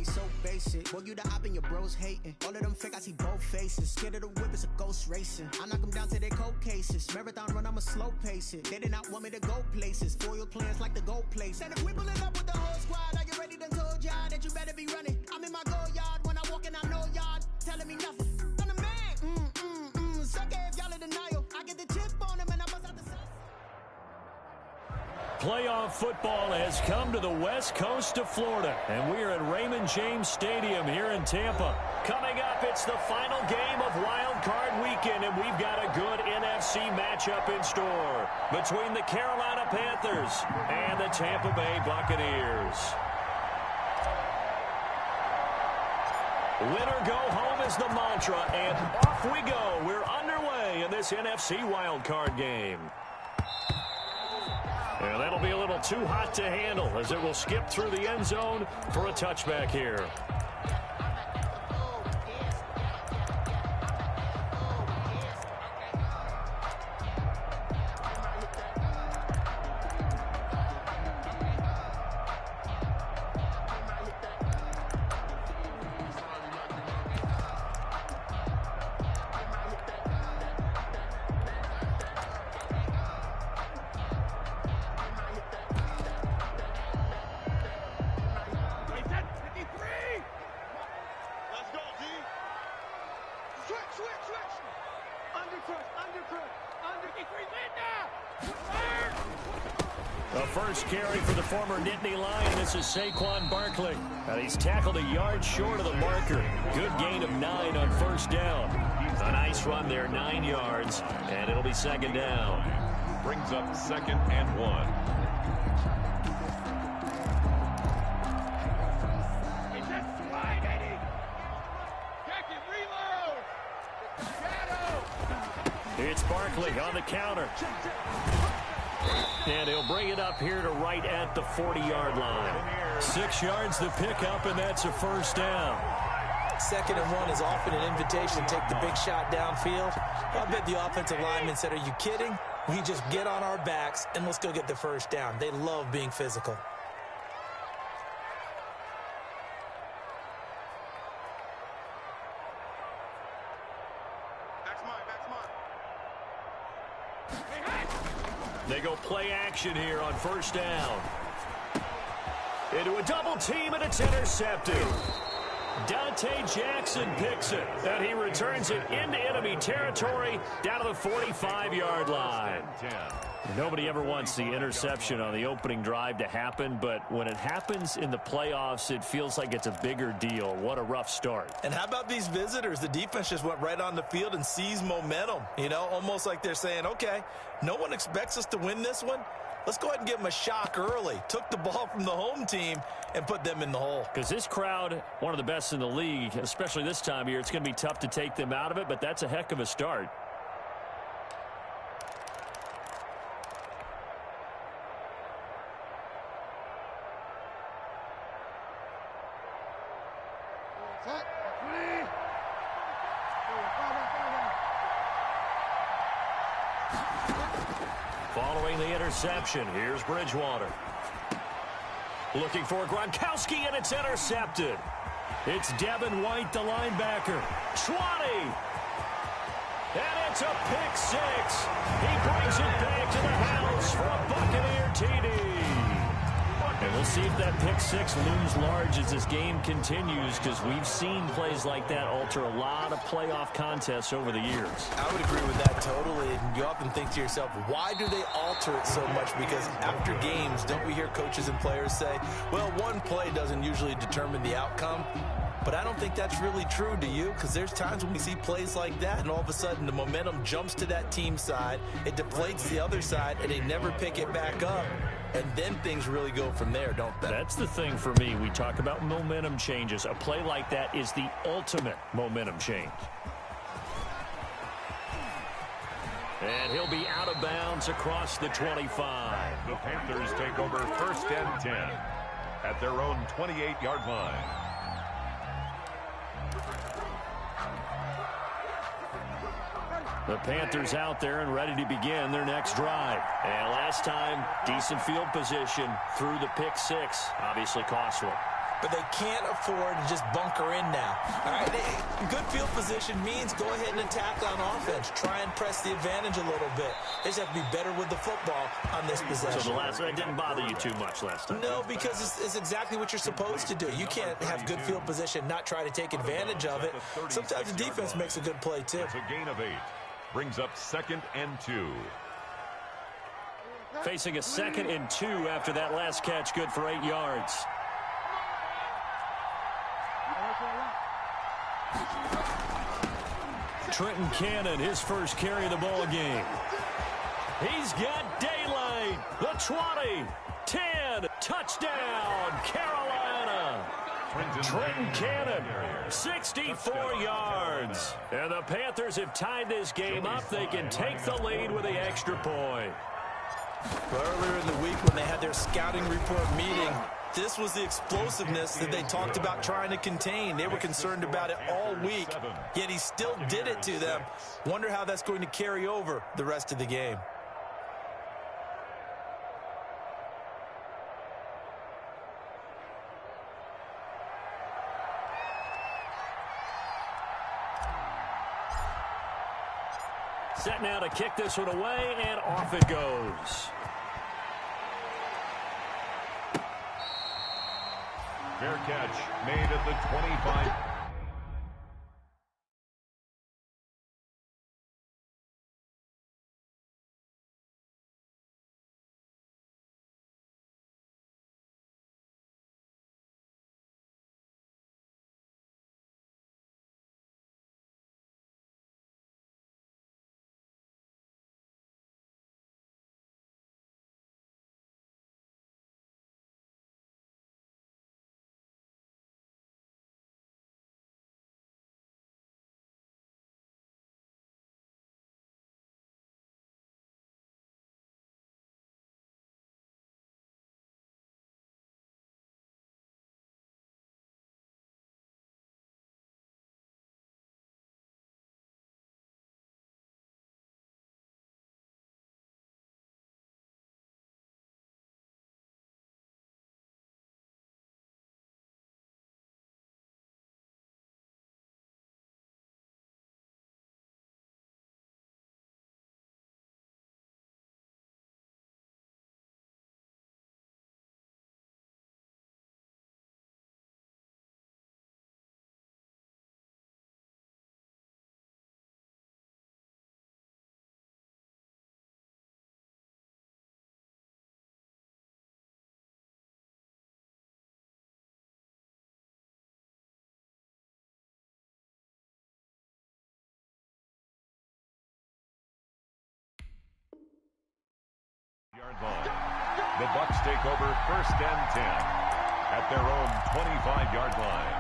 me so basic. Boy, you the op and your bros hating. All of them fake, I see both faces. Scared of the whip, it's a ghost racing. I knock them down to their cold cases. Marathon run, I'ma slow pace it. They did not want me to go places. Foil plans like the gold place. And if we pulling up with the whole squad, are you ready? Done told y'all that you better be running. I'm in my go yard. When I walk in, I know y'all telling me nothing. I'm the man. Suck it if y'all in denial. I get the chip on them and I bust out the sun. Playoff football has come to the west coast of Florida, and we are at Raymond James Stadium here in Tampa. Coming up, it's the final game of Wild Card Weekend, and we've got a good NFC matchup in store between the Carolina Panthers and the Tampa Bay Buccaneers. Win or go home is the mantra, and off we go. We're underway in this NFC Wild Card game. And that'll be a little too hot to handle as it will skip through the end zone for a touchback here. The first carry for the former Nittany Lion. This is Saquon Barkley. And he's tackled a yard short of the marker. Good gain of 9 on first down. A nice run there, 9 yards, and it'll be second down. Brings up 2nd and 1. It's Barkley on the counter. And he'll bring it up here to right at the 40-yard line. 6 yards to pick up, and that's a first down. 2nd and 1 is often an invitation to take the big shot downfield. I bet the offensive lineman said, are you kidding? We just get on our backs, and let's go get the first down. They love being physical. They go play action here on first down. Into a double team, and it's intercepted. Dante Jackson picks it, and he returns it into enemy territory down to the 45-yard line. Nobody ever wants the interception on the opening drive to happen, but when it happens in the playoffs, it feels like it's a bigger deal. What a rough start. And how about these visitors? The defense just went right on the field and seized momentum. You know, almost like they're saying, okay, no one expects us to win this one. Let's go ahead and give them a shock early. Took the ball from the home team and put them in the hole. Because this crowd, one of the best in the league, especially this time of year, it's going to be tough to take them out of it, but that's a heck of a start. Following the interception, here's Bridgewater. Looking for Gronkowski, and it's intercepted. It's Devin White, the linebacker. 20. And it's a pick 6. He brings it back to the house for a Buccaneer TD. And we'll see if that pick 6 looms large as this game continues, because we've seen plays like that alter a lot of playoff contests over the years. I would agree with that totally. And you often think to yourself, why do they alter it so much? Because after games, don't we hear coaches and players say, well, one play doesn't usually determine the outcome? But I don't think that's really true, do you? Because there's times when we see plays like that, and all of a sudden the momentum jumps to that team side, it deflates the other side, and they never pick it back up. And then things really go from there, don't they? That's the thing for me. We talk about momentum changes. A play like that is the ultimate momentum change. And he'll be out of bounds across the 25. The Panthers take over 1st and 10 at their own 28-yard line. The Panthers out there and ready to begin their next drive. And last time, decent field position through the pick 6. Obviously cost one. but they can't afford to just bunker in now. All right, good field position means go ahead and attack on offense. Try and press the advantage a little bit. They just have to be better with the football on this possession. So the last one didn't bother you too much last time? No, because it's exactly what you're supposed to do. You can't have good field position, not try to take advantage of it. Sometimes the defense makes a good play, too. It's a gain of 8. Brings up 2nd and 2. Facing a 2nd and 2 after that last catch, good for 8 yards. Trenton Cannon, his first carry of the ball game. He's got daylight. The 20, 10, touchdown, Carolina. Trenton Cannon, 64 yards. And the Panthers have tied this game up. They can take the lead with the extra point. Earlier in the week when they had their scouting report meeting, this was the explosiveness that they talked about trying to contain. They were concerned about it all week, yet he still did it to them. Wonder how that's going to carry over the rest of the game. Set now to kick this one away, and off it goes. Fair catch made at the 25. The Bucs take over 1st and 10 at their own 25-yard line.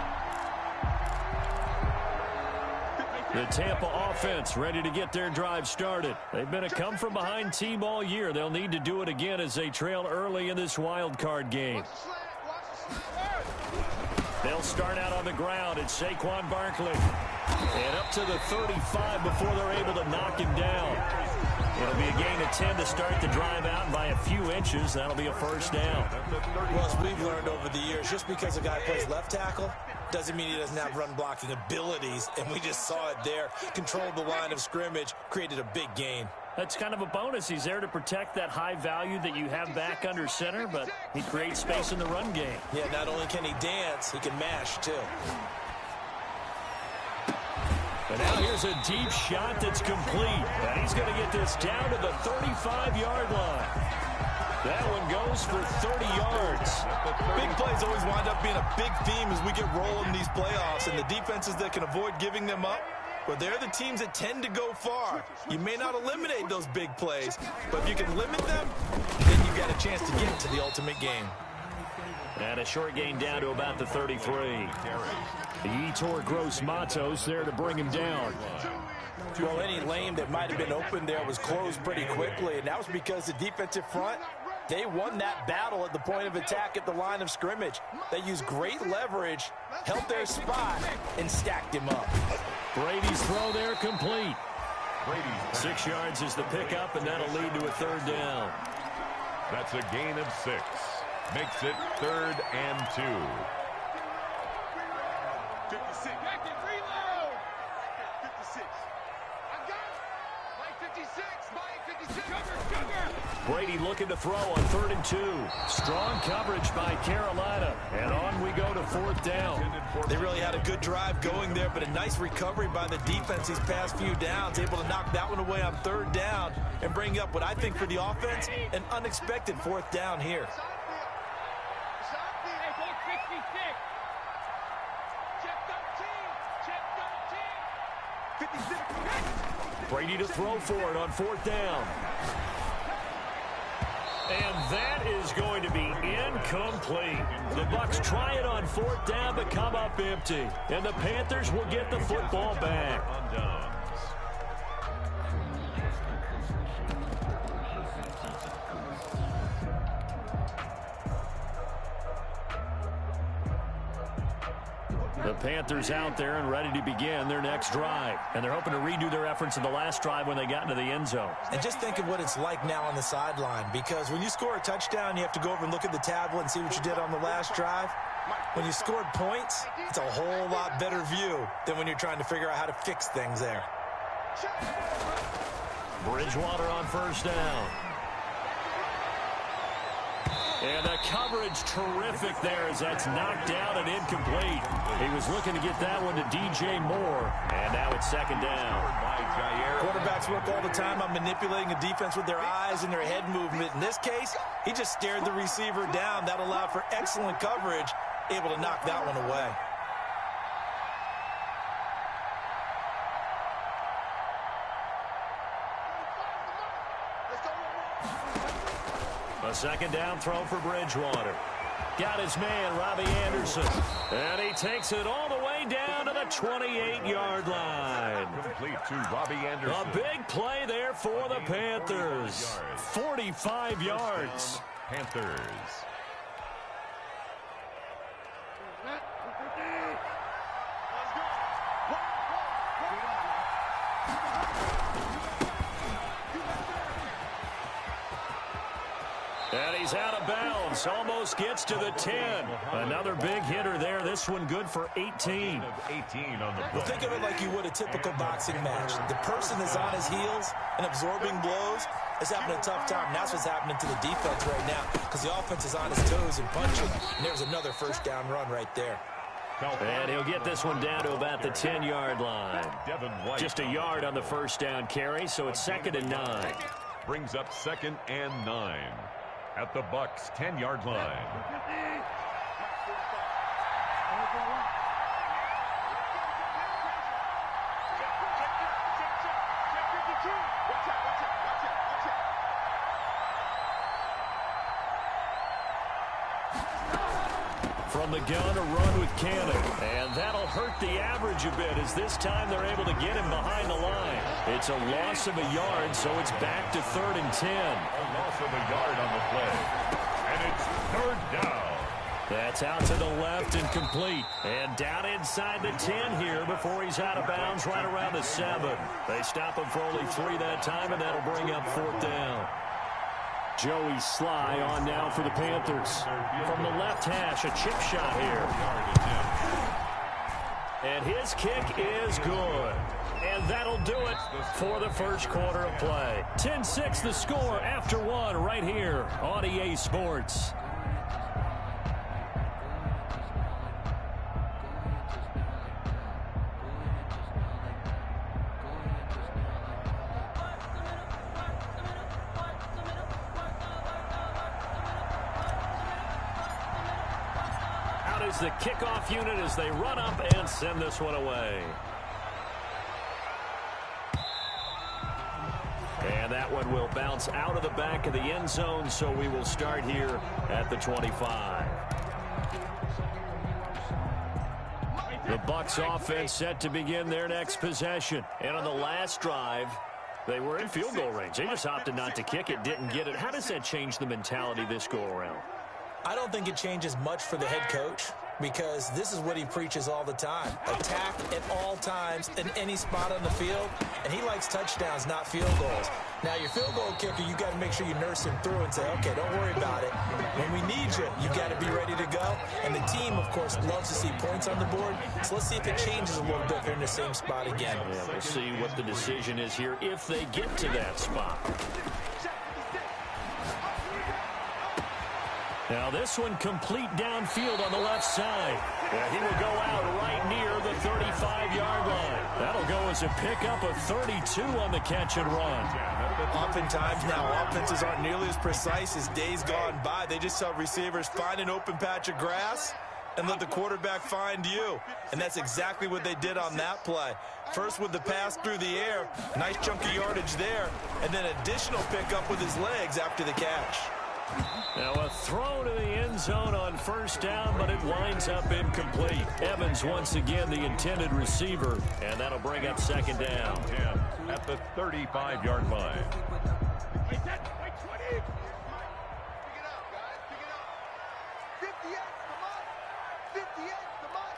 The Tampa offense ready to get their drive started. They've been a come-from-behind team all year. They'll need to do it again as they trail early in this wild card game. They'll start out on the ground. It's Saquon Barkley. And up to the 35 before they're able to knock him down. It'll be a gain of 10 to start the drive out by a few inches. That'll be a first down. Well, as we've learned over the years, just because a guy plays left tackle doesn't mean he doesn't have run blocking abilities. And we just saw it there. Controlled the line of scrimmage, created a big gain. That's kind of a bonus. He's there to protect that high value that you have back under center, but he creates space in the run game. Yeah, not only can he dance, he can mash too. And now here's a deep shot that's complete. And he's going to get this down to the 35-yard line. That one goes for 30 yards. Big plays always wind up being a big theme as we get rolling in these playoffs. And the defenses that can avoid giving them up, well, they're the teams that tend to go far. You may not eliminate those big plays, but if you can limit them, then you've got a chance to get to the ultimate game. And a short gain down to about the 33. The Yetur Gross-Matos there to bring him down. Well, any lane that might have been open there was closed pretty quickly, and that was because the defensive front, they won that battle at the point of attack at the line of scrimmage. They used great leverage, held their spot, and stacked him up. Brady's throw there complete. 6 yards is the pickup, and that'll lead to a third down. That's a gain of 6. Makes it 3rd and 2. 56. Reload. 56. I got it. Mike 56. Mike 56. Cover. Brady looking to throw on 3rd and 2. Strong coverage by Carolina. And on we go to 4th down. They really had a good drive going there, but a nice recovery by the defense these past few downs, able to knock that one away on 3rd down and bring up what I think for the offense, an unexpected 4th down here. Brady to throw for it on 4th down. And that is going to be incomplete. The Bucs try it on 4th down, but come up empty. And the Panthers will get the football back. The Panthers out there and ready to begin their next drive. And they're hoping to redo their efforts in the last drive when they got into the end zone. And just think of what it's like now on the sideline, because when you score a touchdown, you have to go over and look at the tablet and see what you did on the last drive. When you scored points, it's a whole lot better view than when you're trying to figure out how to fix things there. Bridgewater on 1st down. And the coverage terrific there as that's knocked down and incomplete. He was looking to get that one to DJ Moore. And now it's 2nd down. Quarterbacks work all the time on manipulating a defense with their eyes and their head movement. In this case, he just stared the receiver down. That allowed for excellent coverage, able to knock that one away. A 2nd down throw for Bridgewater. Got his man, Robbie Anderson. And he takes it all the way down to the 28-yard line. Complete to Robbie Anderson. A big play there for the Panthers. 45 yards. Panthers. And he's out of bounds. Almost gets to the 10. Another big hitter there. This one good for 18. 18 on the Well, think of it like you would a typical boxing match. The person is on his heels and absorbing blows is having a tough time. And that's what's happening to the defense right now, because the offense is on his toes and punching. And there's another 1st down run right there. And he'll get this one down to about the 10-yard line. Just a yard on the 1st down carry, so it's 2nd and 9. Brings up 2nd and 9 at the Bucs 10-yard line. From the gun, a run with Cannon. And that'll hurt the average a bit, as this time they're able to get him behind the line. It's a loss of a yard, so it's back to 3rd and 10. A loss of a yard on the play. And it's 3rd down. That's out to the left and complete. And down inside the 10 here before he's out of bounds right around the 7. They stop him for only 3 that time, and that'll bring up 4th down. Joey Sly on now for the Panthers. From the left hash, a chip shot here. And his kick is good. And that'll do it for the first quarter of play. 10-6 the score after 1 right here on EA Sports. The kickoff unit as they run up and send this one away. And that one will bounce out of the back of the end zone, so we will start here at the 25. The Bucs offense set to begin their next possession. And on the last drive, they were in field goal range. They just opted not to kick it, didn't get it. How does that change the mentality this go around? I don't think it changes much for the head coach, because this is what he preaches all the time. Attack at all times in any spot on the field, and he likes touchdowns, not field goals. Now, your field goal kicker, you got to make sure you nurse him through and say, okay, don't worry about it. When we need you, you got to be ready to go. And the team, of course, loves to see points on the board. So let's see if it changes a little bit if they're in the same spot again. Yeah, we'll see what the decision is here if they get to that spot. Now this one complete downfield on the left side. Yeah, he will go out right near the 35-yard line. That'll go as a pickup of 32 on the catch and run. Oftentimes now, offenses aren't nearly as precise as days gone by. They just tell receivers, find an open patch of grass and let the quarterback find you. And that's exactly what they did on that play. First with the pass through the air, nice chunk of yardage there, and then additional pickup with his legs after the catch. Now a throw to the end zone on first down, but it winds up incomplete. Evans once again the intended receiver, and that'll bring up second down. At the 35-yard line. Wait, 20. Pick it up, guys. Pick it up. 58, come on. 58, come on.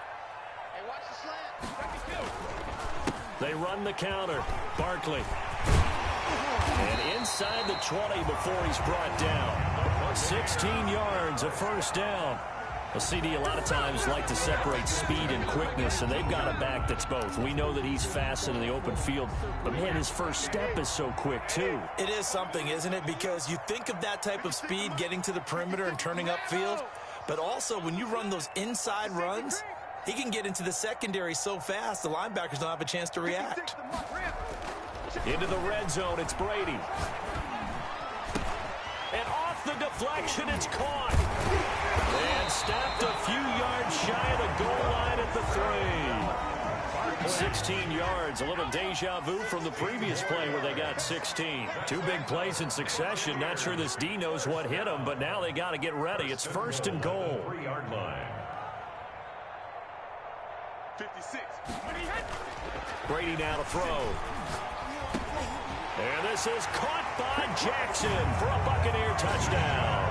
Hey, watch the slant. 32. They run the counter. Barkley. And inside the 20 before he's brought down. 16 yards, a first down. A CD a lot of times like to separate speed and quickness, and they've got a back that's both. We know that he's fast in the open field, but man, his first step is so quick too. It is something, isn't it? Because you think of that type of speed getting to the perimeter and turning upfield, but also when you run those inside runs, he can get into the secondary so fast the linebackers don't have a chance to react. Into the red zone, it's Brady. And off the deflection, it's caught. And snapped a few yards shy of the goal line at the 3. 16 yards, a little deja vu from the previous play where they got 16. Two big plays in succession. Not sure this D knows what hit them, but now they got to get ready. It's first and goal. 3-yard line. 56. Brady now to throw. And this is caught by Jackson for a Buccaneer touchdown.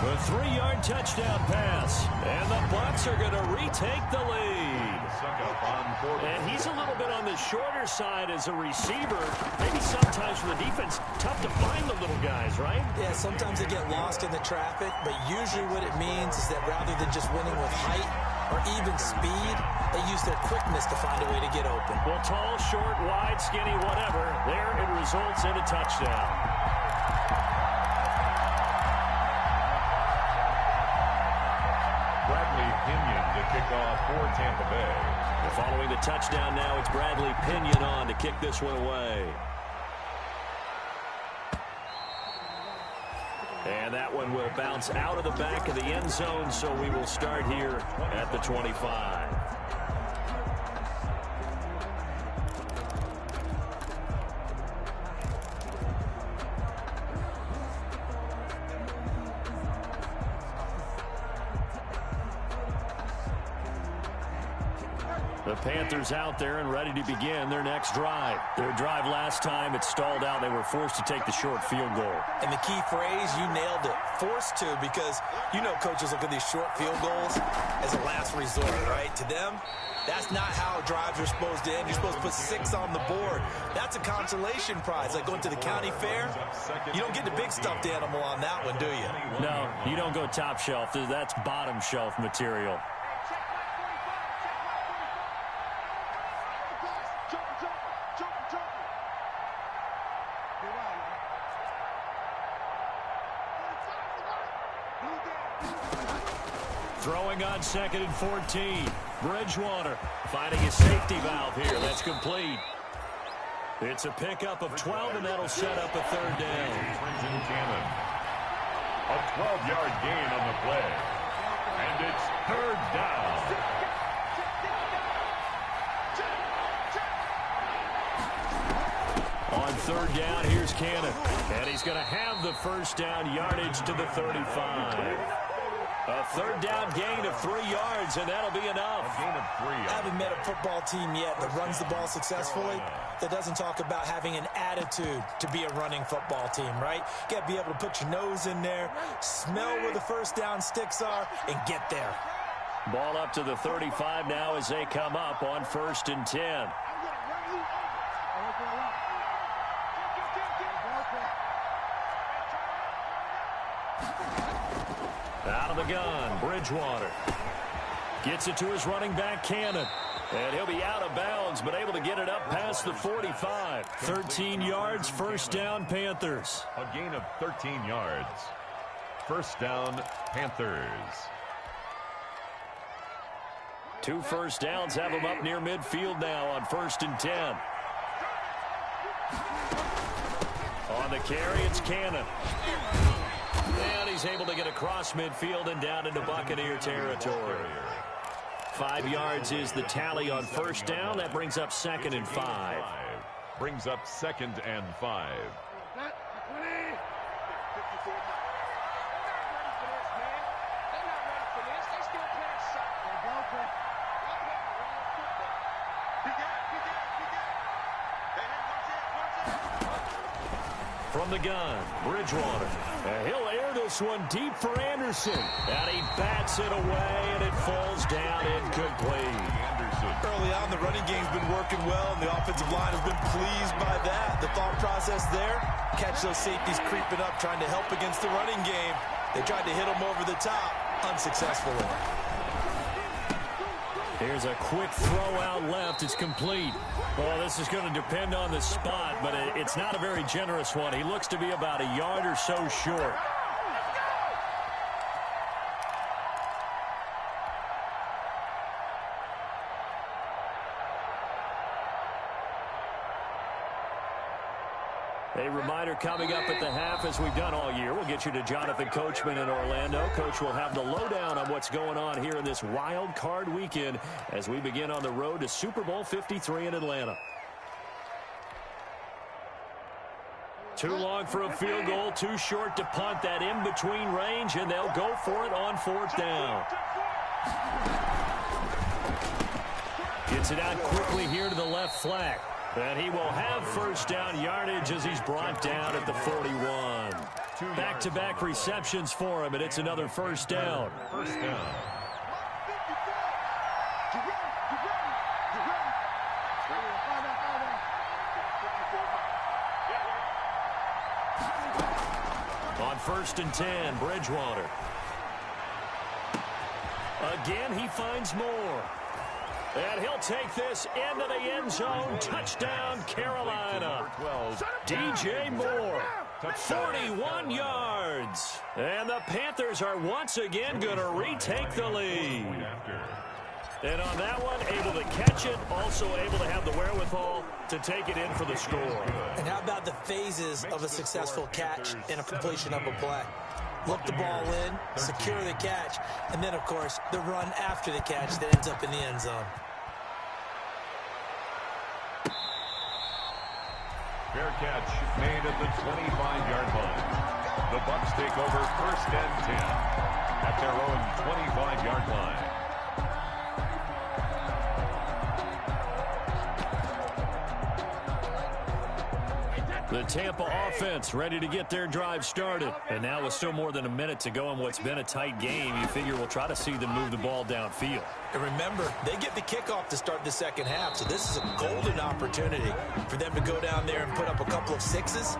The 3-yard touchdown pass. And the Bucs are going to retake the lead. And he's a little bit on the shorter side as a receiver. Maybe sometimes for the defense, tough to find the little guys, right? Yeah, sometimes they get lost in the traffic, but usually what it means is that rather than just winning with height or even speed, they use their quickness to find a way to get open. Well, tall, short, wide, skinny, whatever, there it results in a touchdown. Bradley Pinion to kick off for Tampa Bay. Following the touchdown now, it's Bradley Pinion on to kick this one away. And that one will bounce out of the back of the end zone, so we will start here at the 25. The Panthers out there and ready to begin their next drive. Their drive last time, it stalled out. They were forced to take the short field goal. And the key phrase, you nailed it, forced to, because you know coaches look at these short field goals as a last resort, right? To them, that's not how drives are supposed to end. You're supposed to put 6 on the board. That's a consolation prize, like going to the county fair. You don't get the big stuffed animal on that one, do you? No, you don't go top shelf. That's bottom shelf material. Throwing on 2nd and 14. Bridgewater finding a safety valve here. That's complete. It's a pickup of 12, and that'll set up a 3rd down. Trenton Cannon. A 12-yard gain on the play. And it's 3rd down. On 3rd down, here's Cannon. And he's going to have the first down yardage to the 35. A 3rd down gain of 3 yards, and that'll be enough. A gain of 3. I haven't met a football team yet that runs the ball successfully that doesn't talk about having an attitude to be a running football team, right? You got to be able to put your nose in there, smell where the first down sticks are, and get there. Ball up to the 35 now as they come up on 1st and 10. Out of the gun, Bridgewater. Gets it to his running back, Cannon. And he'll be out of bounds, but able to get it up past the 45. 13 yards, first down, Panthers. A gain of 13 yards. First down, Panthers. 2 first downs have him up near midfield now on 1st and 10. On the carry, it's Cannon. And he's able to get across midfield and down into Buccaneer territory. 5 yards is the tally on first down. That brings up 2nd and 5. Brings up 2nd and 5. From the gun, Bridgewater. And he'll air this one deep for Anderson. And he bats it away, and it falls down incomplete. Anderson. Early on, the running game's been working well, and the offensive line has been pleased by that. The thought process there, catch those safeties creeping up, trying to help against the running game. They tried to hit them over the top, unsuccessfully. Here's a quick throw out left. It's complete. Well, this is going to depend on the spot, but it's not a very generous one. He looks to be about a yard or so short. A reminder coming up at the half, as we've done all year. We'll get you to Jonathan Coachman in Orlando. Coach will have the lowdown on what's going on here in this wild card weekend as we begin on the road to Super Bowl 53 in Atlanta. Too long for a field goal, too short to punt. That in-between range, and they'll go for it on 4th down. Gets it out quickly here to the left flank. And he will have first down yardage as he's brought down at the 41. Back-to-back receptions for him, and it's another first down. First down. On 1st and 10, Bridgewater. Again, he finds more. And he'll take this into the end zone. Touchdown, Carolina. DJ Moore, 41 yards. And the Panthers are once again going to retake the lead. And on that one, able to catch it, also able to have the wherewithal to take it in for the score. And how about the phases of a successful catch and a completion of a play? Look the ball in, secure the catch, and then, of course, the run after the catch that ends up in the end zone. Fair catch made at the 25-yard line. The Bucs take over 1st and 10 at their own 25-yard line. The Tampa offense ready to get their drive started. And now with still more than a minute to go in what's been a tight game, you figure we'll try to see them move the ball downfield. And remember, they get the kickoff to start the second half, so this is a golden opportunity for them to go down there and put up a couple of sixes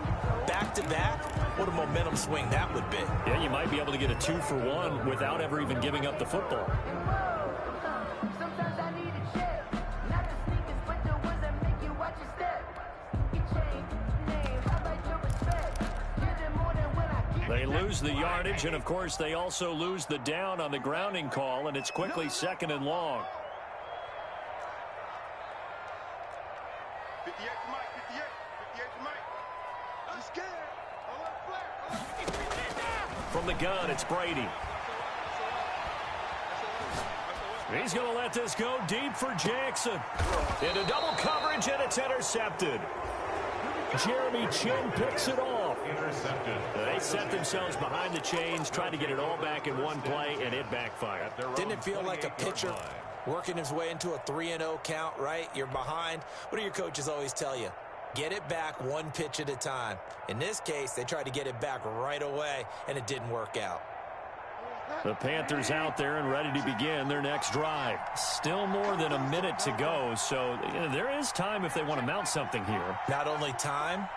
back-to-back. What a momentum swing that would be. Yeah, you might be able to get a 2-for-1 without ever even giving up the football. They lose the yardage, and, of course, they also lose the down on the grounding call, and it's quickly 2nd and long. 58 to Mike, 58 to Mike. I'm scared. I want to play. From the gun, it's Brady. He's going to let this go deep for Jackson. Into double coverage, and it's intercepted. Jeremy Chinn picks it off. Intercepted. They set themselves behind the chains, tried to get it all back in one play, and it backfired. Didn't it feel like a pitcher working his way into a 3-0 count, right? You're behind. What do your coaches always tell you? Get it back one pitch at a time. In this case, they tried to get it back right away, and it didn't work out. The Panthers out there and ready to begin their next drive. Still more than a minute to go, so there is time if they want to mount something here. Not only time,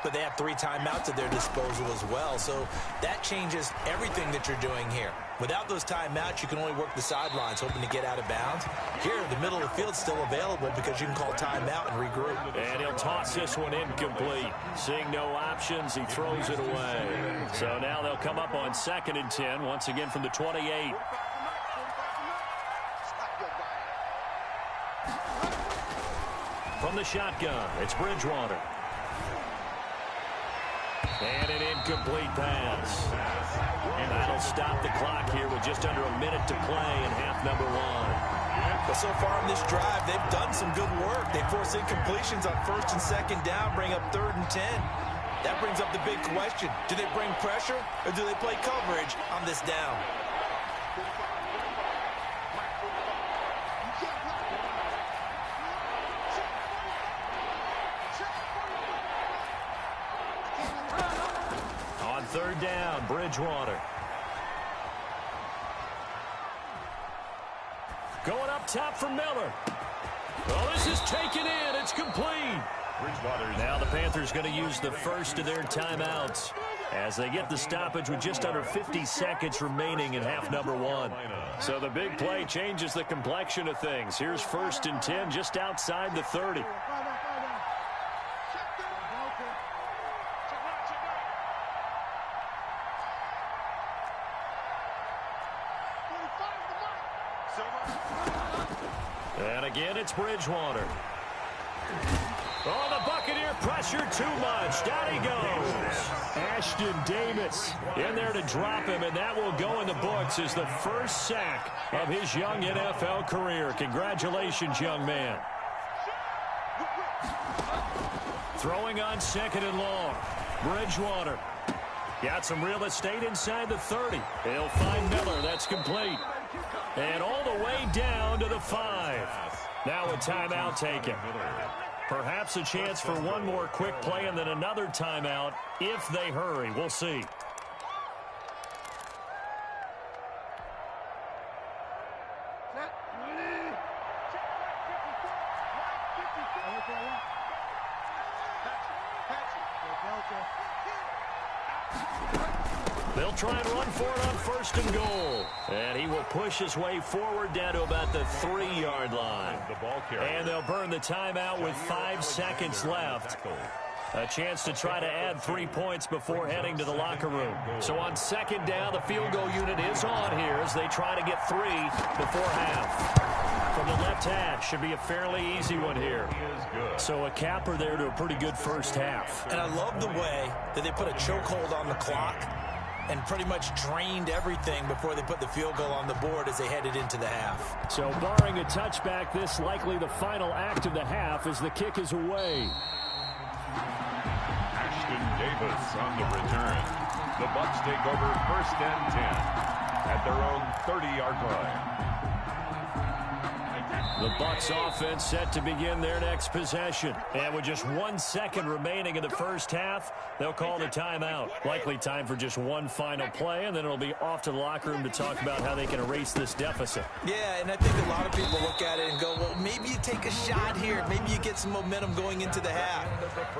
but they have 3 timeouts at their disposal as well. So that changes everything that you're doing here. Without those timeouts, you can only work the sidelines, hoping to get out of bounds. Here, the middle of the field's still available because you can call timeout and regroup. And he'll toss this one incomplete. Seeing no options, he throws it away. So now they'll come up on 2nd and 10, once again from the 28. From the shotgun, it's Bridgewater. And an incomplete pass. And that'll stop the clock here with just under a minute to play in half number 1. But so far in this drive, they've done some good work. They force incompletions on 1st and 2nd down, bring up 3rd and 10. That brings up the big question. Do they bring pressure or do they play coverage on this down? On 3rd down, Bridgewater. Going up top for Miller. Oh, this is taken in. It's complete. Now the Panthers going to use the first of their timeouts as they get the stoppage with just under 50 seconds remaining in half number 1. So the big play changes the complexion of things. Here's 1st and 10 just outside the 30. And again, it's Bridgewater. Oh, the Buccaneer pressure too much. Down he goes. Ashton Davis in there to drop him, and that will go in the books as the first sack of his young NFL career. Congratulations, young man. Throwing on 2nd and long. Bridgewater. Got some real estate inside the 30. He'll find Miller. That's complete. And all the way down to the 5. Now a timeout taken. Perhaps a chance for one more quick play and then another timeout if they hurry. We'll see. They'll try and run for it on 1st and goal. And he will push his way forward down to about the 3-yard line. And they'll burn the timeout with 5 seconds left. A chance to try to add 3 points before heading to the locker room. So on 2nd down, the field goal unit is on here as they try to get 3 before half. From the left hash, should be a fairly easy one here. So a capper there to a pretty good first half. And I love the way that they put a chokehold on the clock and pretty much drained everything before they put the field goal on the board as they headed into the half. So barring a touchback, this likely the final act of the half as the kick is away. Ashton Davis on the return. The Bucs take over 1st and 10 at their own 30-yard line. The Bucs offense set to begin their next possession. And with just 1 second remaining in the first half, they'll call the timeout. Likely time for just one final play, and then it'll be off to the locker room to talk about how they can erase this deficit. Yeah, and I think a lot of people look at it and go, well, maybe you take a shot here. Maybe you get some momentum going into the half.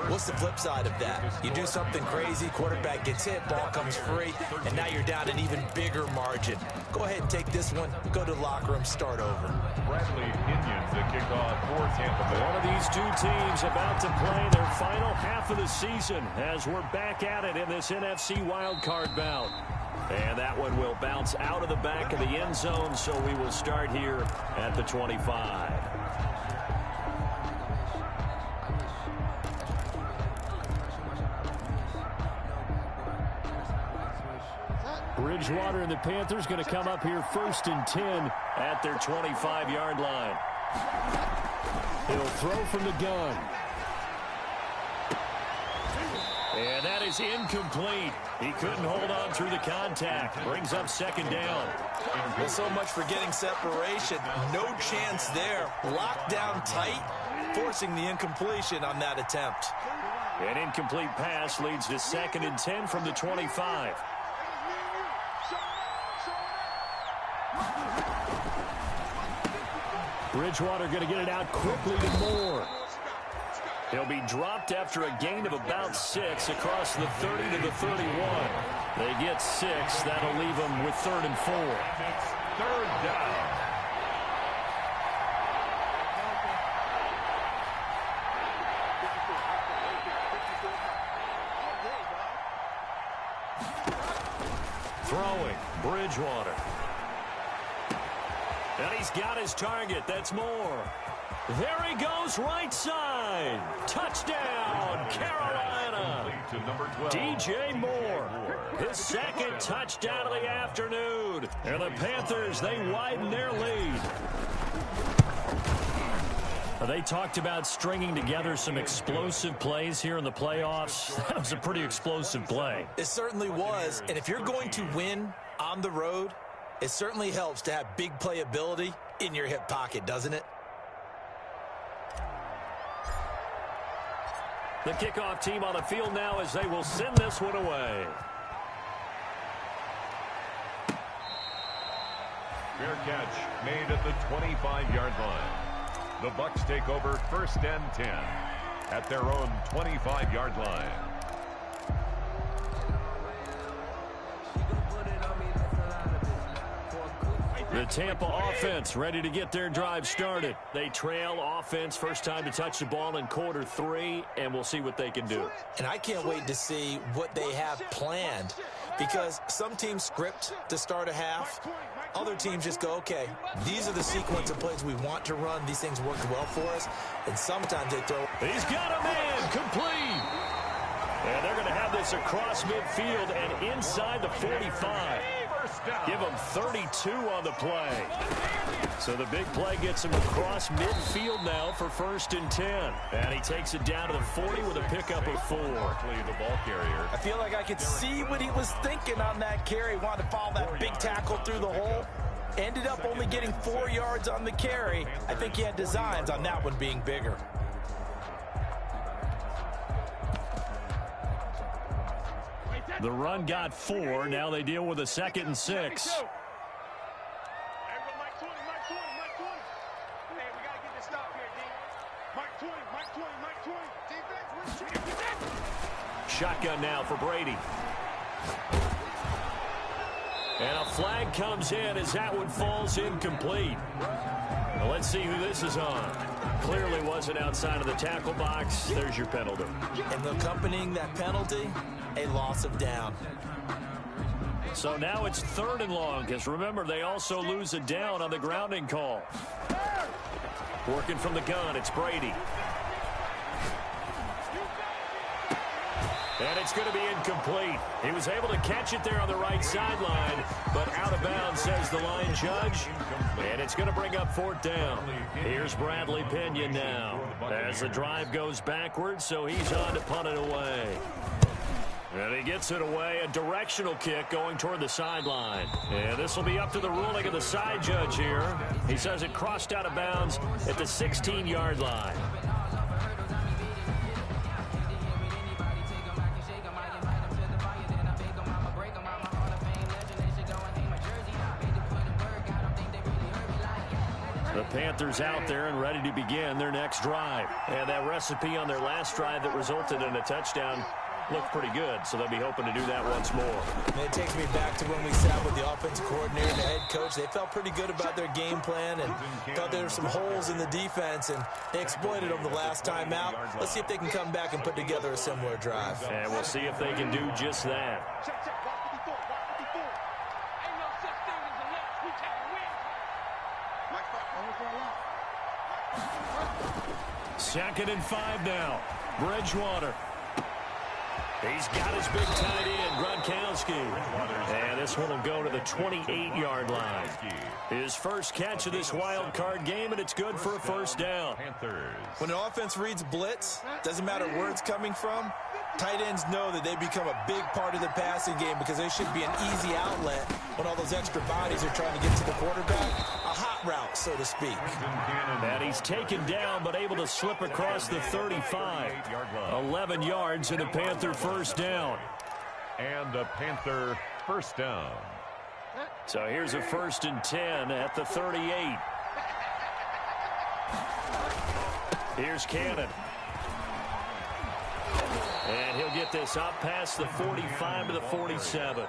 What's the flip side of that? You do something crazy, quarterback gets hit, ball comes free, and now you're down an even bigger margin. Go ahead and take this one, go to the locker room, start over. Bradley Pinion to kick off for Tampa Bay. One of these two teams about to play their final half of the season as we're back at it in this NFC wildcard bout. And that one will bounce out of the back of the end zone, so we will start here at the 25. Bridgewater and the Panthers going to come up here 1st and 10 at their 25-yard line. He'll throw from the gun. And that is incomplete. He couldn't hold on through the contact. Brings up 2nd down. Well, so much for getting separation. No chance there. Locked down tight, forcing the incompletion on that attempt. An incomplete pass leads to 2nd and 10 from the 25. Bridgewater going to get it out quickly to Moore. He'll be dropped after a gain of about 6 across the 30 to the 31. They get 6. That'll leave them with 3rd and 4. It's 3rd down. Throwing, Bridgewater. And he's got his target. That's Moore. There he goes, right side. Touchdown, Carolina. DJ Moore, his 2nd touchdown of the afternoon. And the Panthers, they widen their lead. They talked about stringing together some explosive plays here in the playoffs. That was a pretty explosive play. It certainly was. And if you're going to win on the road, it certainly helps to have big playability in your hip pocket, doesn't it? The kickoff team on the field now as they will send this one away. Fair catch made at the 25-yard line. The Bucs take over 1st and 10 at their own 25-yard line. The Tampa offense ready to get their drive started. They trail offense first time to touch the ball in quarter 3, and we'll see what they can do. And I can't wait to see what they have planned, because some teams script to start a half. Other teams just go, okay, these are the sequence of plays we want to run. These things worked well for us. And sometimes they throw. He's got a man complete. And they're going to have this across midfield and inside the 45. Give him 32 on the play. So the big play gets him across midfield now for 1st and 10. And he takes it down to the 40 with a pickup of 4. The ball carrier. I feel like I could see what he was thinking on that carry. Wanted to follow that big tackle through the hole. Ended up only getting 4 yards on the carry. I think he had designs on that one being bigger. The run got 4. Now they deal with a 2nd and 6. Shotgun now for Brady. And a flag comes in as that one falls incomplete. Well, let's see who this is on. Clearly wasn't outside of the tackle box. There's your penalty. And accompanying that penalty, a loss of down. So now it's 3rd and long, because remember, they also lose a down on the grounding call. Working from the gun, it's Brady. And it's going to be incomplete. He was able to catch it there on the right sideline, but out of bounds, says the line judge. And it's going to bring up 4th down. Here's Bradley Pinion now as the drive goes backwards, so he's on to punt it away. And he gets it away, a directional kick going toward the sideline. And this will be up to the ruling of the side judge here. He says it crossed out of bounds at the 16-yard line. The Panthers out there and ready to begin their next drive. And that recipe on their last drive that resulted in a touchdown looked pretty good, so they'll be hoping to do that once more. And it takes me back to when we sat with the offensive coordinator and the head coach. They felt pretty good about their game plan and thought there were some holes in the defense, and they exploited them the last time out. Let's see if they can come back and put together a similar drive. And we'll see if they can do just that. Second and 5 now. Bridgewater. He's got his big tight end, Gronkowski. And this one will go to the 28-yard line. His first catch of this wild card game, and it's good for a 1st down. When an offense reads blitz, doesn't matter where it's coming from, tight ends know that they become a big part of the passing game because they should be an easy outlet when all those extra bodies are trying to get to the quarterback. A hot route, so to speak. And he's taken down but able to slip across the 35. 11 yards and a Panther 1st down. And a Panther 1st down. So here's a 1st and 10 at the 38. Here's Cannon. And he'll get this up past the 45 to the 47.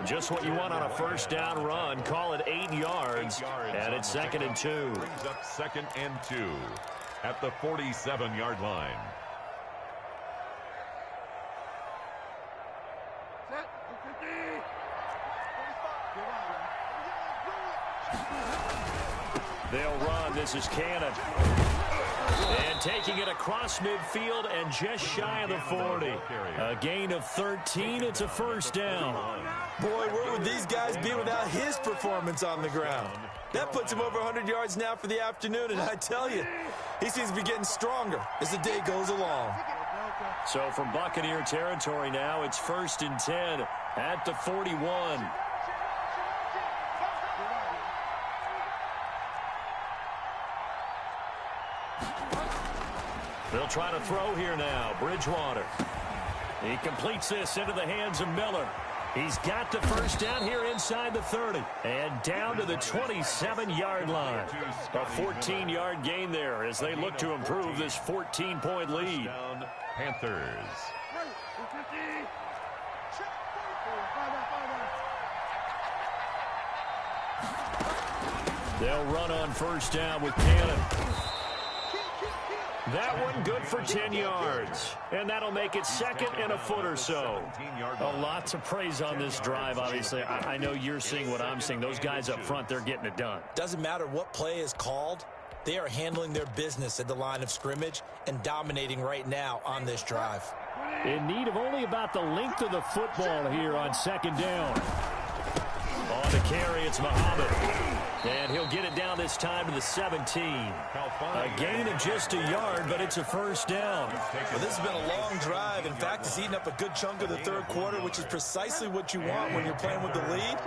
Just what you want on a first down run. Call it 8 yards. And it's 2nd and 2. Brings up 2nd and 2 at the 47-yard line. They'll run. This is Cannon. And taking it across midfield and just shy of the 40. A gain of 13. It's a first down. Boy, where would these guys be without his performance on the ground? That puts him over 100 yards now for the afternoon, and I tell you, he seems to be getting stronger as the day goes along. So from Buccaneer territory now, it's 1st and 10 at the 41. They'll try to throw here now. Bridgewater. He completes this into the hands of Miller. He's got the first down here inside the 30. And down to the 27-yard line. A 14-yard gain there as they look to improve this 14-point lead. Panthers. They'll run on first down with Cannon. That one good for 10 yards. And that'll make it 2nd and a foot or so. A lot to praise on this drive, obviously. I know you're seeing what I'm seeing. Those guys up front, they're getting it done. Doesn't matter what play is called. They are handling their business at the line of scrimmage and dominating right now on this drive. In need of only about the length of the football here on 2nd down. On the carry, it's Muhammad. And he'll get it down this time to the 17. A gain of just a yard, but it's a first down. Well, this has been a long drive. In fact, it's eaten up a good chunk of the third quarter, which is precisely what you want when you're playing with the lead.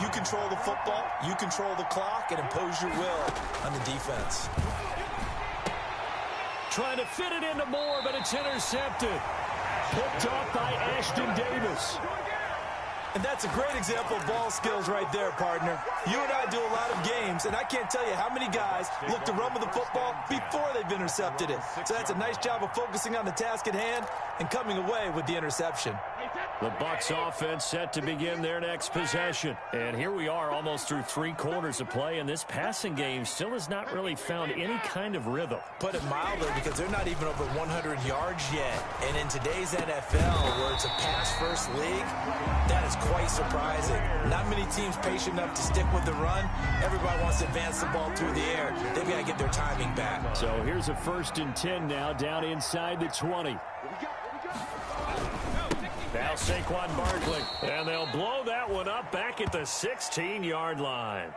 You control the football, you control the clock, and impose your will on the defense. Trying to fit it into Moore, but it's intercepted. Picked off by Ashton Davis. And that's a great example of ball skills right there, partner. You and I do a lot of games, and I can't tell you how many guys look to run with the football before they've intercepted it. So that's a nice job of focusing on the task at hand and coming away with the interception. The Bucs offense set to begin their next possession. And here we are almost through 3 quarters of play, and this passing game still has not really found any kind of rhythm. Put it mildly, because they're not even over 100 yards yet. And in today's NFL, where it's a pass-first league, that is quite surprising. Not many teams patient enough to stick with the run. Everybody wants to advance the ball through the air. They've got to get their timing back. So here's a 1st and 10 now, down inside the 20. Now Saquon Barkley, and they'll blow that one up back at the 16-yard line.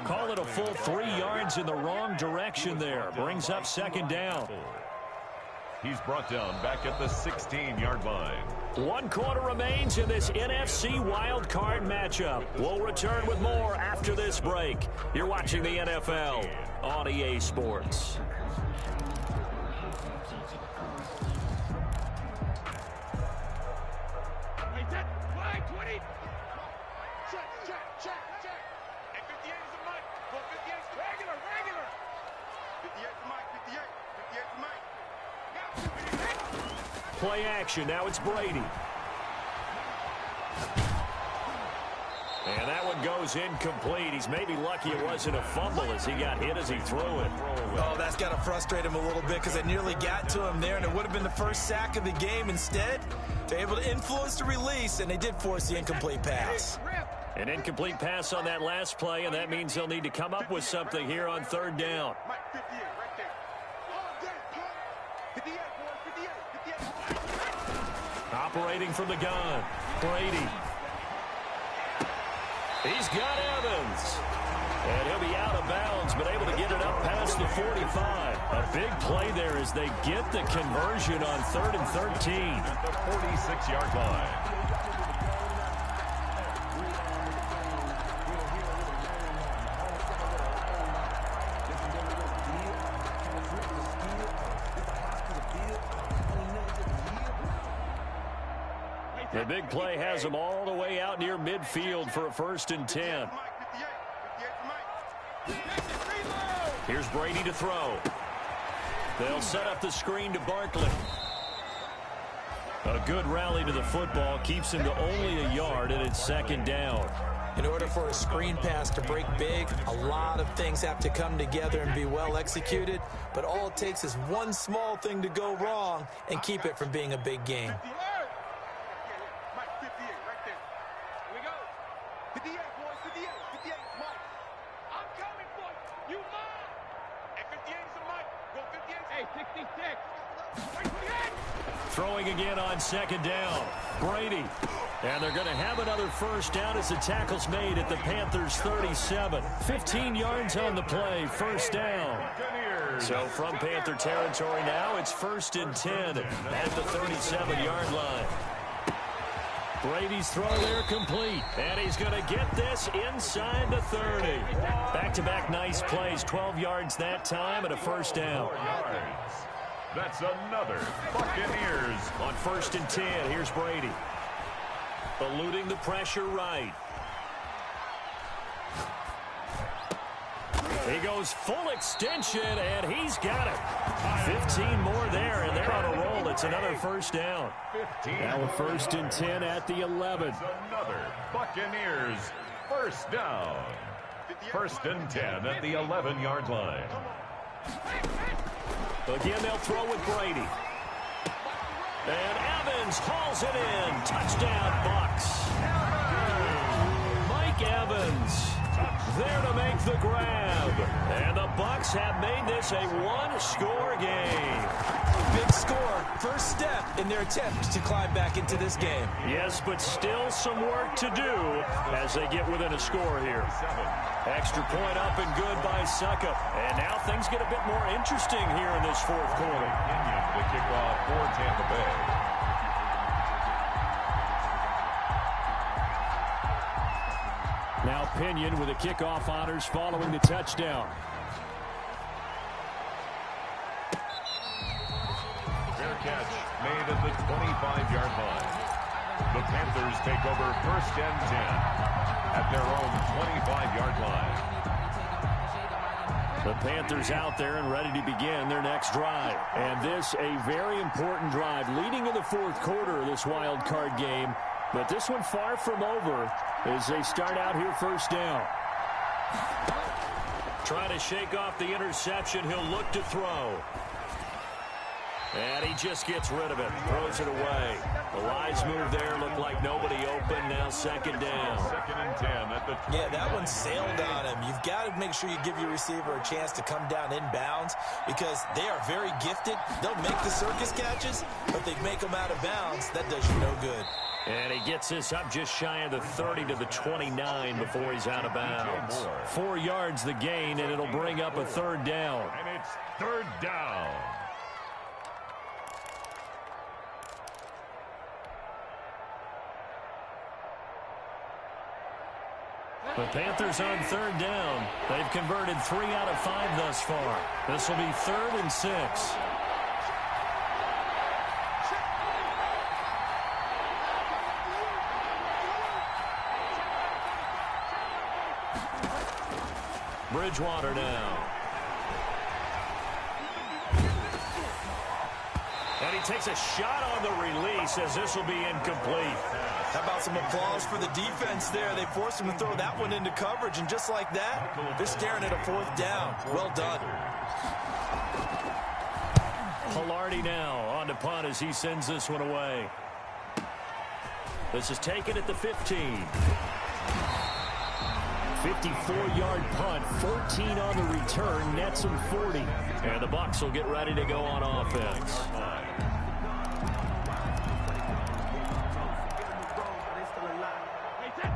Call it a full 3 yards in the wrong direction there. Brings up 2nd down. He's brought down back at the 16-yard line. 1 quarter remains in this NFC Wild Card matchup. We'll return with more after this break. You're watching the NFL on EA Sports. Play action. Now it's Brady. And that one goes incomplete. He's maybe lucky it wasn't a fumble as he got hit as he threw it. Oh, that's got to frustrate him a little bit because it nearly got to him there, and it would have been the first sack of the game. Instead, they're able to influence the release, and they did force the incomplete pass. An incomplete pass on that last play, and that means they'll need to come up with something here on 3rd down. Operating from the gun, Brady. He's got Evans. And he'll be out of bounds, but able to get it up past the 45. A big play there as they get the conversion on 3rd and 13. At the 46-yard line. The big play has them all the way out near midfield for a 1st and 10. Here's Brady to throw. They'll set up the screen to Barkley. A good rally to the football keeps him to only a yard, and it's second down. In order for a screen pass to break big, a lot of things have to come together and be well executed, but all it takes is one small thing to go wrong and keep it from being a big game. 58, right there. Here we go. 58, boys, 58. 58, Mike. I'm coming, boys. You mine. Hey, 58 is a Mike. Go 58. Hey, 66. Throwing again on second down. Brady. And they're going to have another first down as the tackle's made at the Panthers' 37. 15 yards on the play, first down. So from Panther territory now, it's 1st and 10 at the 37-yard line. Brady's throw there complete, and he's going to get this inside the 30. Back-to-back nice plays, 12 yards that time, and a first down. That's another Buccaneers. On 1st and 10, here's Brady. Eluding the pressure right. He goes full extension, and he's got it. 15 more there, and they're on a roll. It's another first down. Now a 1st and 10 at the 11. Another Buccaneers first down. 1st and 10 at the 11-yard line. Again, they'll throw with Brady. And Evans hauls it in. Touchdown, Bucs. Mike Evans there to make the grab. And the Bucs have made this a one-score game. Big score, first step in their attempt to climb back into this game. Yes, but still some work to do as they get within a score here. Extra point up and good by Succop. And now things get a bit more interesting here in this fourth quarter. The kickoff for Tampa Bay. Now Pinion with the kickoff honors following the touchdown. Fair catch made at the 25-yard line. The Panthers take over 1st and 10 at their own 25-yard line. The Panthers out there and ready to begin their next drive. And this a very important drive leading in the fourth quarter of this wild card game. But this one far from over as they start out here first down. Trying to shake off the interception. He'll look to throw. And he just gets rid of it. Throws it away. The Lions move there. Looked like nobody open. Now second down. 2nd and 10 at the... Yeah, that one sailed on him. You've got to make sure you give your receiver a chance to come down inbounds because they are very gifted. They'll make the circus catches, but they make them out of bounds. That does you no good. And he gets this up just shy of the 30 to the 29 before he's out of bounds. 4 yards the gain, and it'll bring up a third down. And it's 3rd down. The Panthers on 3rd down. They've converted 3 out of 5 thus far. This will be 3rd and 6. Bridgewater now. And he takes a shot on the release as this will be incomplete. How about some applause for the defense there? They forced him to throw that one into coverage, and just like that, they're staring at a 4th down. Well done. Palardy now on to punt as he sends this one away. This is taken at the 15. 54-yard punt, 14 on the return, nets him 40. And the Bucs will get ready to go on offense.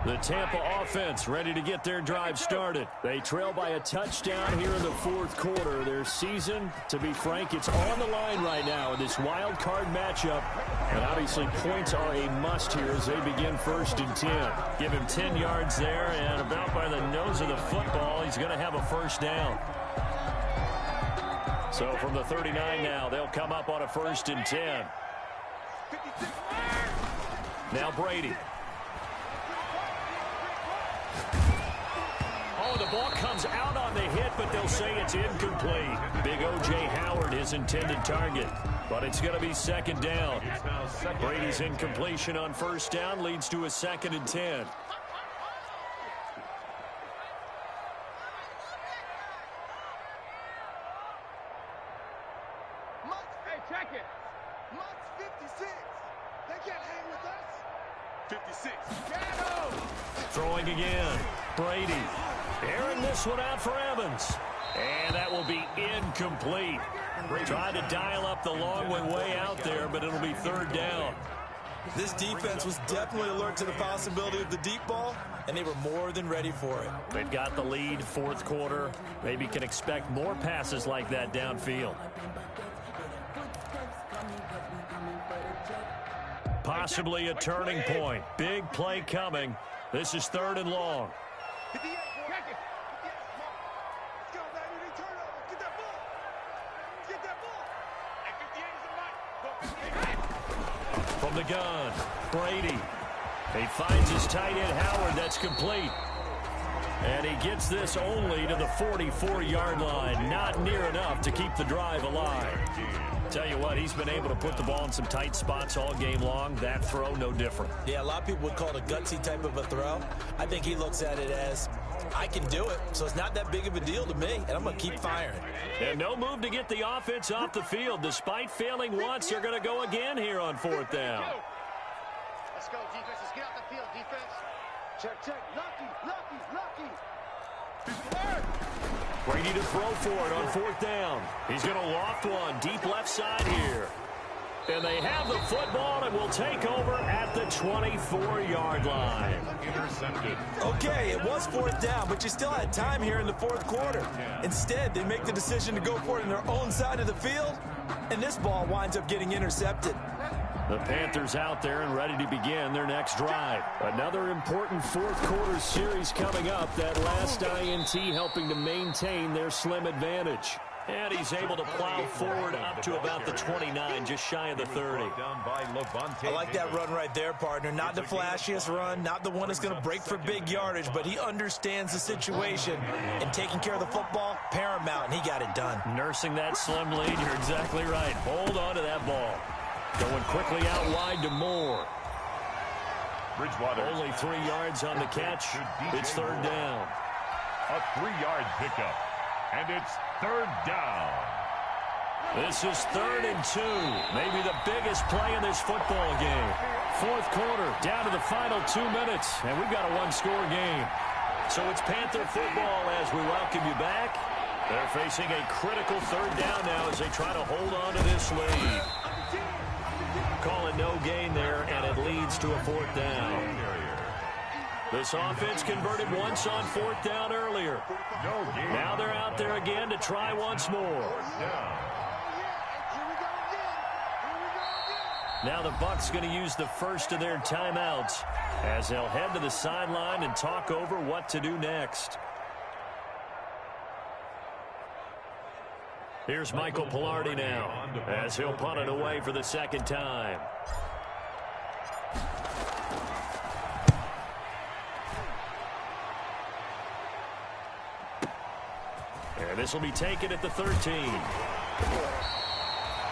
The Tampa offense ready to get their drive started. They trail by a touchdown here in the fourth quarter. Their season, to be frank, it's on the line right now in this wild card matchup. And obviously points are a must here as they begin 1st and 10. Give him 10 yards there, and about by the nose of the football, he's going to have a first down. So from the 39 now, they'll come up on a 1st and 10. Now Brady. Oh, the ball comes out on the hit, but they'll say it's incomplete. Big O.J. Howard, his intended target. But it's going to be second down. It's now second. Brady's incompletion on first down leads to a 2nd and 10. Hey, check it. Mutt's 56. They can't hang with us. 56. Throwing again. Brady. Airing this one out for Evans. And that will be incomplete. Trying to dial up the long way out there, but it'll be 3rd down. This defense was definitely alert to the possibility of the deep ball, and they were more than ready for it. They've got the lead, 4th quarter. Maybe can expect more passes like that downfield. Possibly a turning point. Big play coming. This is 3rd and long. From the gun, Brady. He finds his tight end, Howard. That's complete. And he gets this only to the 44-yard line. Not near enough to keep the drive alive. Tell you what, he's been able to put the ball in some tight spots all game long. That throw, no different. Yeah, a lot of people would call it a gutsy type of a throw. I think he looks at it as, I can do it, so it's not that big of a deal to me, and I'm going to keep firing. And no move to get the offense off the field. Despite failing once, they're going to go again here on 4th down. Let's go, defense. Let's get out the field, defense. Check, check. Lucky. Brady to throw for it on 4th down. He's going to loft one deep left side here. And they have the football and will take over at the 24-yard line. Intercepted. Okay, it was 4th down, but you still had time here in the 4th quarter. Instead, they make the decision to go for it on their own side of the field, and this ball winds up getting intercepted. The Panthers out there and ready to begin their next drive. Another important 4th quarter series coming up. That last INT helping to maintain their slim advantage. And he's able to plow forward up to about the 29, just shy of the 30. I like that run right there, partner. Not the flashiest run, not the one that's going to break for big yardage, but he understands the situation, and taking care of the football, paramount, and he got it done. Nursing that slim lead, you're exactly right. Hold on to that ball. Going quickly out wide to Moore. Bridgewater. Only 3 yards on the catch. It's 3rd down. A 3-yard pickup. And it's 3rd down. This is 3rd and 2. Maybe the biggest play in this football game. 4th quarter, down to the final 2 minutes, and we've got a 1-score game. So it's Panther football as we welcome you back. They're facing a critical 3rd down now as they try to hold on to this lead. Call it no gain there, and it leads to a 4th down. This offense converted once on 4th down earlier. Now they're out there again to try once more. Now the Bucs going to use the first of their timeouts as they'll head to the sideline and talk over what to do next. Here's Michael Palardy now as he'll punt it away for the 2nd time. And this will be taken at the 13.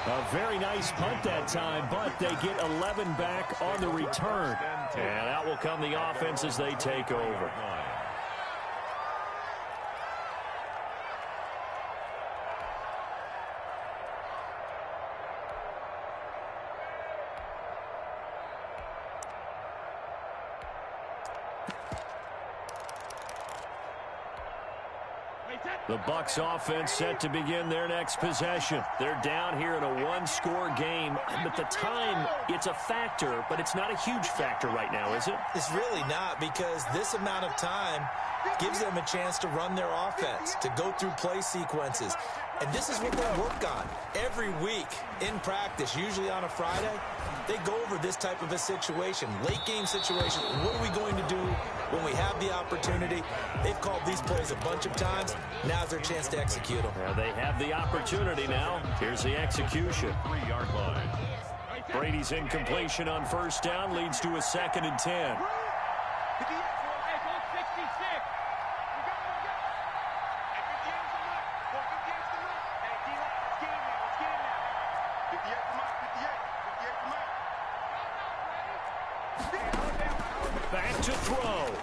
A very nice punt that time, but they get 11 back on the return. And out will come the offense as they take over. The Bucs offense set to begin their next possession. They're down here in a 1-score game. At the time, it's a factor, but it's not a huge factor right now, is it? It's really not, because this amount of time gives them a chance to run their offense, to go through play sequences. And this is what they work on every week in practice, usually on a Friday. They go over this type of a situation, late game situation. What are we going to do when we have the opportunity? They've called these plays a bunch of times. Now's their chance to execute them. Yeah, they have the opportunity now. Here's the execution. 3-yard line. Brady's incompletion on 1st down leads to a 2nd and 10. back to throw.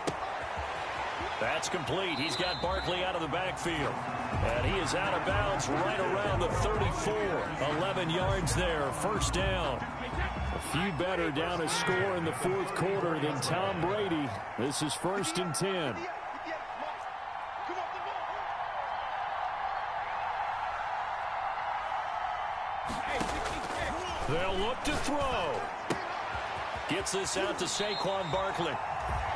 That's complete. He's got Barkley out of the backfield. And he is out of bounds right around the 34. 11 yards there, first down. A few better down a score in the fourth quarter than Tom Brady. This is 1st and 10. They'll look to throw. Gets this out to Saquon Barkley.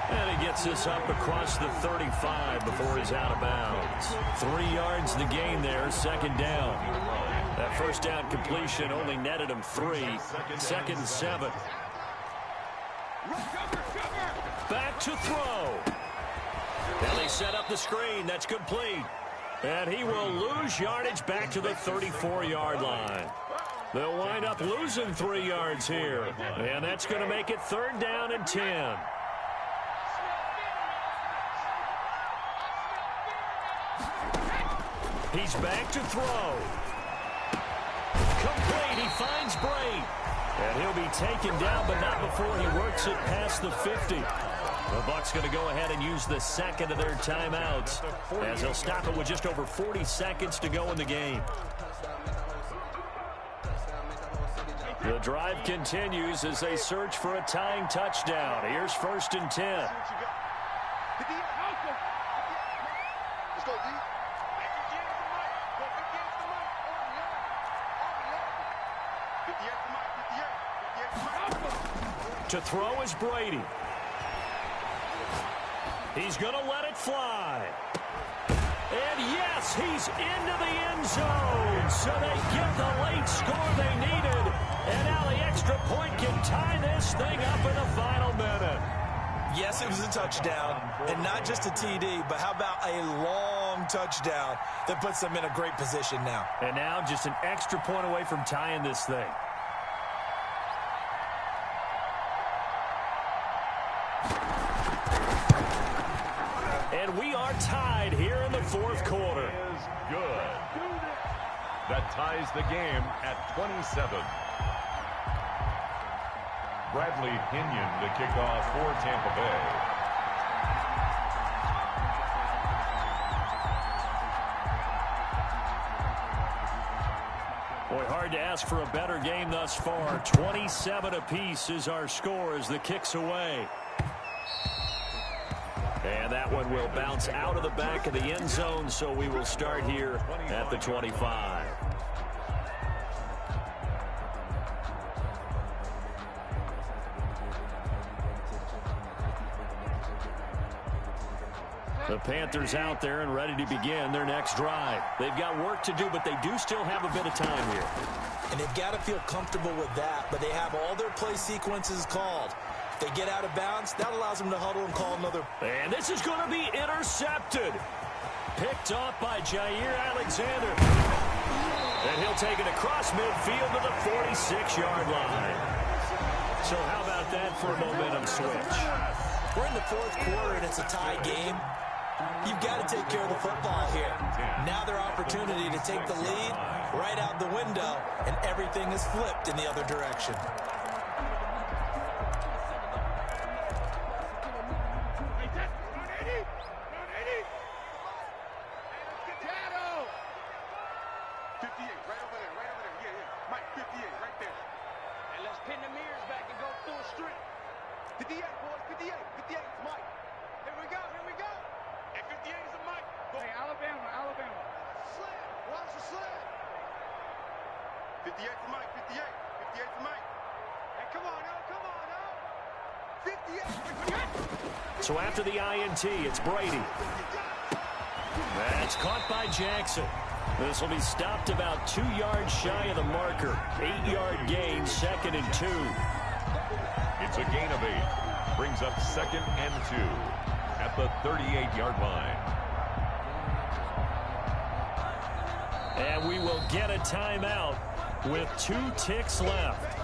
And he gets this up across the 35 before he's out of bounds. 3 yards the gain there, second down. That first down completion only netted him 3. 2nd and 7. Back to throw. And they set up the screen. That's complete. And he will lose yardage back to the 34-yard line. They'll wind up losing 3 yards here. And that's going to make it 3rd down and 10. He's back to throw. Complete. He finds Bray. And he'll be taken down, but not before he works it past the 50. The Bucs going to go ahead and use the second of their timeouts, as they'll stop it with just over 40 seconds to go in the game. The drive continues as they search for a tying touchdown. Here's 1st and 10. To throw is Brady. He's going to let it fly. And yes, he's into the end zone. So they get the late score they needed. And now the extra point can tie this thing up in the final minute. Yes, it was a touchdown, and not just a TD, but how about a long touchdown that puts them in a great position now. And now just an extra point away from tying this thing. And we are tied here in the fourth quarter. Is good. That ties the game at 27. Bradley Pinion to kick off for Tampa Bay. Boy, hard to ask for a better game thus far. 27 apiece is our score as the kick's away. And that one will bounce out of the back of the end zone, so we will start here at the 25. The Panthers out there and ready to begin their next drive. They've got work to do, but they do still have a bit of time here. And they've got to feel comfortable with that, but they have all their play sequences called. If they get out of bounds, that allows them to huddle and call another. And this is going to be intercepted. Picked off by Jair Alexander. And he'll take it across midfield to the 46-yard line. So how about that for a momentum switch? We're in the fourth quarter, and it's a tie game. You've got to take care of the football here. Now their opportunity to take the lead right out the window, and everything is flipped in the other direction. So after the INT, it's Brady. That's caught by Jackson. This will be stopped about 2 yards shy of the marker. 8-yard gain, 2nd and 2. It's a gain of 8. Brings up 2nd and 2 at the 38-yard line. And we will get a timeout with 2 ticks left.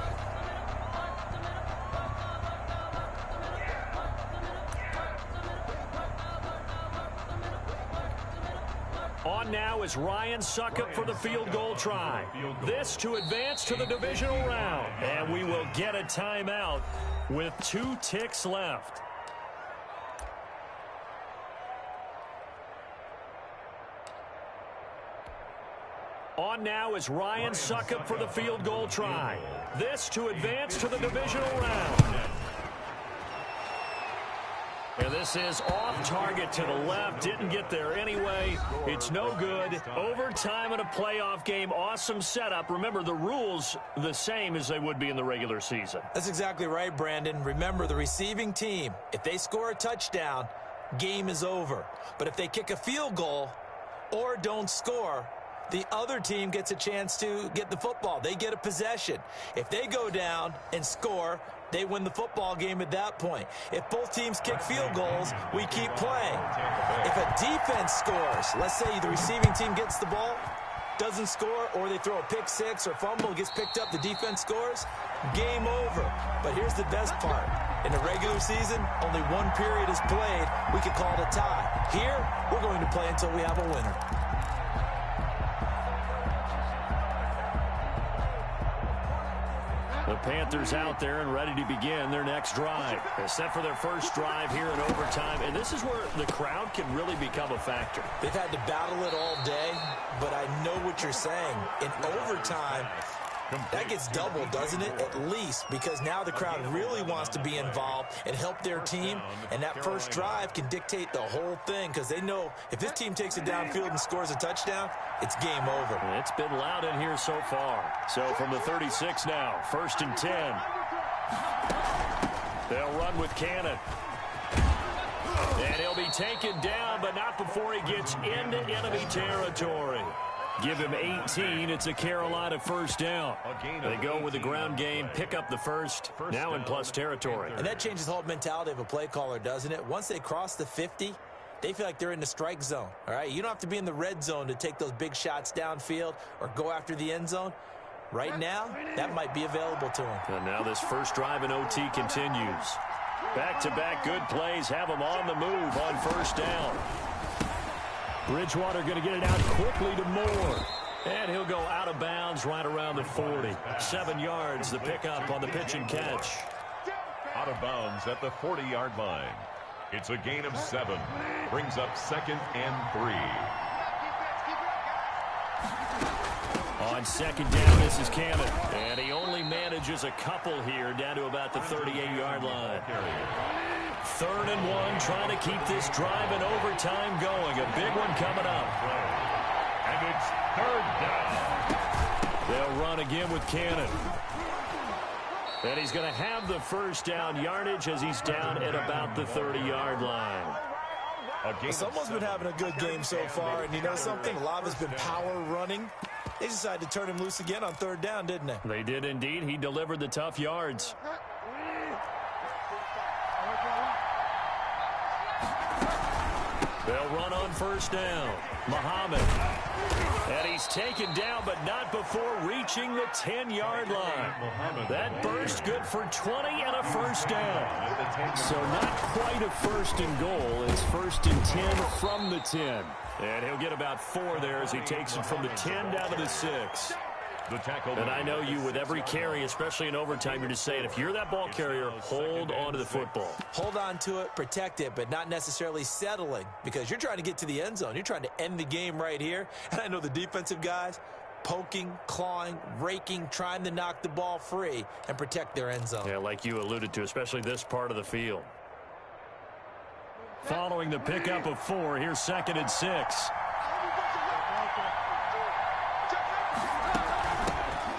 On now is Ryan Succop for the field goal try. This to advance to the divisional round. And we will get a timeout with 2 ticks left. On now is Ryan Succop for the field goal try. This to advance to the divisional round. And this is off target to the left. Didn't get there anyway. It's no good. Overtime in a playoff game. Awesome setup. Remember, the rules the same as they would be in the regular season. That's exactly right, Brandon. Remember, the receiving team, if they score a touchdown, game is over. But if they kick a field goal or don't score, the other team gets a chance to get the football. They get a possession. If they go down and score, they win the football game at that point. If both teams kick field goals, we keep playing. If a defense scores, let's say the receiving team gets the ball, doesn't score, or they throw a pick six or fumble, gets picked up, the defense scores, game over. But here's the best part. In the regular season, only one period is played. We could call it a tie. Here, we're going to play until we have a winner. The Panthers out there and ready to begin their next drive. They're set for their first drive here in overtime, and this is where the crowd can really become a factor. They've had to battle it all day, but I know what you're saying. In overtime, that gets doubled, doesn't it? At least, because now the crowd really wants to be involved and help their team, and that first drive can dictate the whole thing, because they know if this team takes it downfield and scores a touchdown, it's game over. It's been loud in here so far. So from the 36 now, 1st and 10. They'll run with Cannon. And he'll be taken down, but not before he gets into enemy territory. Give him 18. It's a Carolina first down. They go with the ground game, pick up the first, now in plus territory. And that changes the whole mentality of a play caller, doesn't it? Once they cross the 50, they feel like they're in the strike zone, all right? You don't have to be in the red zone to take those big shots downfield or go after the end zone. Right now, that might be available to them. And now this first drive in OT continues. Back-to-back good plays have them on the move on first down. Bridgewater going to get it out quickly to Moore. And he'll go out of bounds right around the 40. 7 yards, the pickup on the pitch and catch. Out of bounds at the 40-yard line. It's a gain of 7. Brings up 2nd and 3. On second down, this is Cannon. And he only manages a couple here down to about the 38-yard line. 3rd and 1, trying to keep this drive in overtime going. A big one coming up. And it's 3rd down. They'll run again with Cannon. And he's going to have the first down yardage as he's down at about the 30-yard line. Someone's been having a good game so far, and you know something? A lot of it's been power running. They decided to turn him loose again on 3rd down, didn't they? They did indeed. He delivered the tough yards. They'll run on first down. Muhammad. And he's taken down, but not before reaching the 10-yard line. That burst good for 20 and a first down. So not quite a 1st and goal. It's 1st and 10 from the 10. And he'll get about 4 there as he takes it from the 10 down to the 6. And I know you, with every carry, especially in overtime, you're just saying, if you're that ball carrier, hold on to the football. Hold on to it, protect it, but not necessarily settling, because you're trying to get to the end zone. You're trying to end the game right here. And I know the defensive guys poking, clawing, raking, trying to knock the ball free and protect their end zone. Yeah, like you alluded to, especially this part of the field. Following the pickup of 4, here's 2nd and 6.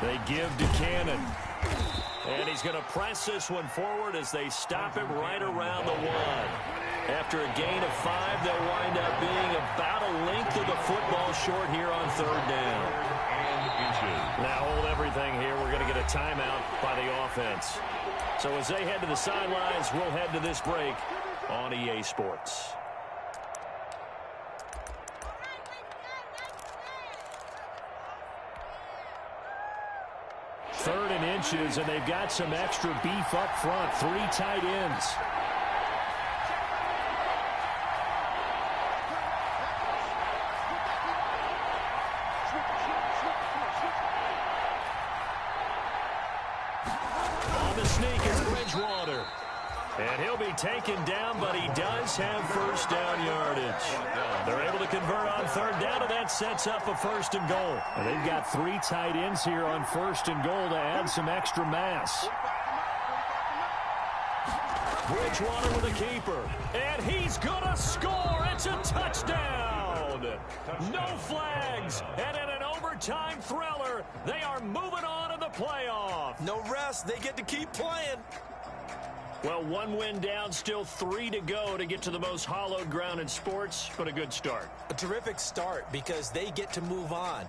They give to Cannon. And he's going to press this one forward as they stop him right around the 1. After a gain of 5, they'll wind up being about a length of the football short here on 3rd down. Now hold everything here. We're going to get a timeout by the offense. So as they head to the sidelines, we'll head to this break on EA Sports. Third and inches, and they've got some extra beef up front. 3 tight ends. On the sneak is Bridgewater. And he'll be taken down, but he does have first down yardage. They're able to convert on third down, and that sets up a first and goal. And they've got 3 tight ends here on first and goal to add some extra mass. Bridgewater with a keeper, and he's gonna score. It's a touchdown. No flags, and in an overtime thriller, they are moving on in the playoff. No rest. They get to keep playing. Well, 1 win down, still 3 to go to get to the most hallowed ground in sports, but a good start. A terrific start because they get to move on.